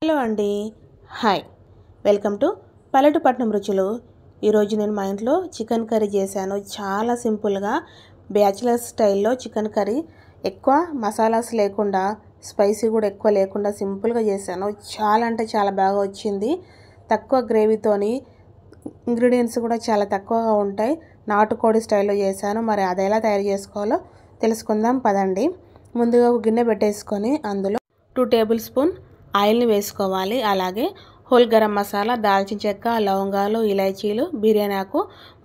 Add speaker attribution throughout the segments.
Speaker 1: Hello అండి. Hi, welcome to పల్లెటూపట్నం రుచులు. ఈరోజు నేను మా ఇంట్లో చికెన్ కర్రీ చేశాను. చాలా సింపుల్గా బ్యాచిలర్స్ స్టైల్లో చికెన్ కర్రీ, ఎక్కువ మసాలాస్ లేకుండా, స్పైసీ కూడా ఎక్కువ లేకుండా సింపుల్గా చేశాను. చాలా అంటే చాలా బాగా వచ్చింది. తక్కువ గ్రేవీతోని, ఇంగ్రీడియంట్స్ కూడా చాలా తక్కువగా ఉంటాయి. నాటుకోడి స్టైల్లో చేశాను. మరి అది ఎలా తయారు చేసుకోవాలో తెలుసుకుందాం పదండి. ముందుగా ఒక గిన్నె పెట్టేసుకొని అందులో 2 టేబుల్ స్పూన్ ఆయిల్ని వేసుకోవాలి. అలాగే హోల్ గరం మసాలా, దాల్చిన చెక్క, లవంగాలు, ఇలాచీలు, బిర్యానీ ఆకు,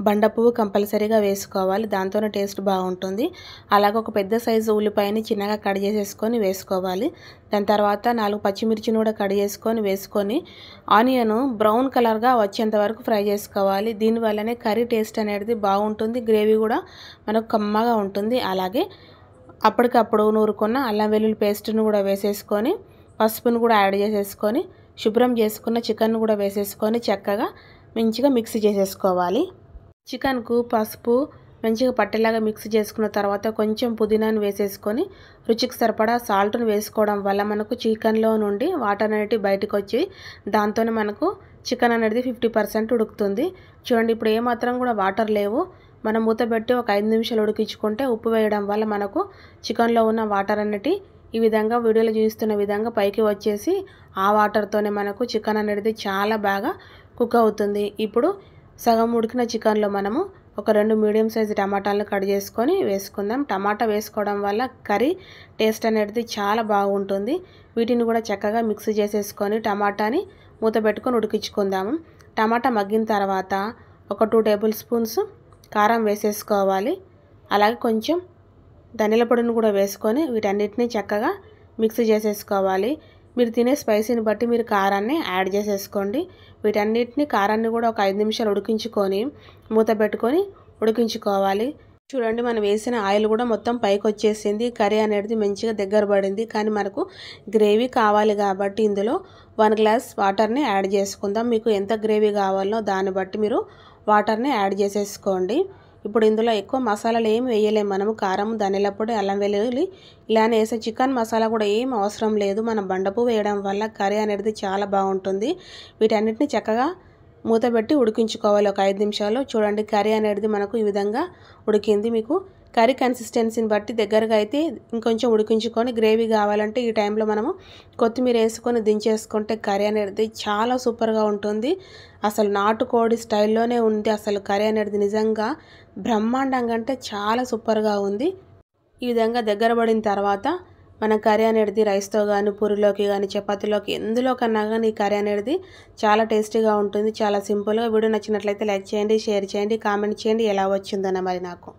Speaker 1: బండ పువ్వు కంపల్సరీగా వేసుకోవాలి. దాంతోనే టేస్ట్ బాగుంటుంది. అలాగే ఒక పెద్ద సైజు ఉల్లిపాయని చిన్నగా కట్ చేసేసుకొని వేసుకోవాలి. దాని తర్వాత 4 పచ్చిమిర్చిని కూడా కట్ చేసుకొని వేసుకొని ఆనియన్ బ్రౌన్ కలర్గా వచ్చేంత వరకు ఫ్రై చేసుకోవాలి. దీనివల్లనే కర్రీ టేస్ట్ అనేది బాగుంటుంది. గ్రేవీ కూడా మనకు కమ్మగా ఉంటుంది. అలాగే అప్పటికప్పుడు నూరుకున్న అల్లం వెల్లుల్లి పేస్ట్ను కూడా వేసేసుకొని, పసుపును కూడా యాడ్ చేసేసుకొని, శుభ్రం చేసుకున్న చికెన్ కూడా వేసేసుకొని చక్కగా మంచిగా మిక్స్ చేసేసుకోవాలి. చికెన్కు పసుపు మంచిగా పట్టేలాగా మిక్స్ చేసుకున్న తర్వాత కొంచెం పుదీనాను వేసేసుకొని రుచికి సరిపడా సాల్ట్ను వేసుకోవడం వల్ల మనకు చికెన్లో నుండి వాటర్ అనేది బయటకు వచ్చి దాంతోనే మనకు చికెన్ అనేది 50% ఉడుకుతుంది. చూడండి, ఇప్పుడు ఏమాత్రం కూడా వాటర్ లేవు. మనం మూత పెట్టి ఒక 5 నిమిషాలు ఉడికించుకుంటే ఉప్పు వేయడం వల్ల మనకు చికెన్లో ఉన్న వాటర్ అనేది ఈ విధంగా వీడియోలో చూస్తున్న విధంగా పైకి వచ్చేసి ఆ వాటర్తోనే మనకు చికెన్ అనేది చాలా బాగా కుక్ అవుతుంది. ఇప్పుడు సగం ఉడికిన చికెన్లో మనము ఒక 2 మీడియం సైజు టమాటాలను కట్ చేసుకొని వేసుకుందాం. టమాటా వేసుకోవడం వల్ల కర్రీ టేస్ట్ అనేది చాలా బాగుంటుంది. వీటిని కూడా చక్కగా మిక్స్ చేసేసుకొని టమాటాని మూత పెట్టుకొని ఉడికించుకుందాము. టమాటా మగ్గిన తర్వాత ఒక 2 టేబుల్ స్పూన్స్ కారం వేసేసుకోవాలి. అలాగే కొంచెం ధనియాల పొడిని కూడా వేసుకొని వీటన్నిటిని చక్కగా మిక్స్ చేసేసుకోవాలి. మీరు తినే స్పైసీని బట్టి మీరు కారాన్ని యాడ్ చేసేసుకోండి. వీటన్నిటిని కారాన్ని కూడా ఒక 5 నిమిషాలు ఉడికించుకొని మూత పెట్టుకొని ఉడికించుకోవాలి. చూడండి, మనం వేసిన ఆయిల్ కూడా మొత్తం పైకి వచ్చేసింది. కర్రీ అనేది మంచిగా దగ్గర పడింది. కానీ మనకు గ్రేవీ కావాలి కాబట్టి ఇందులో 1 గ్లాస్ వాటర్ని యాడ్ చేసుకుందాం. మీకు ఎంత గ్రేవీ కావాలో దాన్ని బట్టి మీరు వాటర్ని యాడ్ చేసేసుకోండి. ఇప్పుడు ఇందులో ఎక్కువ మసాలాలు ఏమి వేయలేము. మనము కారం, ధనియాల పొడి, అల్లం వెల్లుల్లి ఇలానే వేసే చికెన్ మసాలా కూడా ఏం అవసరం లేదు. మనం బండపువ్వు వేయడం వల్ల కర్రీ అనేది చాలా బాగుంటుంది. వీటన్నిటిని చక్కగా మూత పెట్టి ఉడికించుకోవాలి ఒక 5 నిమిషాలు. చూడండి, కర్రీ అనేది మనకు ఈ విధంగా ఉడికింది. మీకు కర్రీ కన్సిస్టెన్సీని బట్టి దగ్గరగా అయితే ఇంకొంచెం ఉడికించుకొని, గ్రేవీ కావాలంటే ఈ టైంలో మనము కొత్తిమీర వేసుకొని దించేసుకుంటే కర్రీ అనేది చాలా సూపర్గా ఉంటుంది. అసలు నాటుకోడి స్టైల్లోనే ఉంది. అసలు కర్రీ అనేది నిజంగా బ్రహ్మాండంగా అంటే చాలా సూపర్గా ఉంది. ఈ విధంగా దగ్గర పడిన తర్వాత మన కర్రీ అనేది రైస్తో కానీ, పూరిలోకి కానీ, చపాతీలోకి ఎందులో కన్నా కానీ ఈ కర్రీ అనేది చాలా టేస్టీగా ఉంటుంది. చాలా సింపుల్గా. వీడియో నచ్చినట్లయితే లైక్ చేయండి, షేర్ చేయండి, కామెంట్ చేయండి ఎలా వచ్చిందన్న మరి నాకు.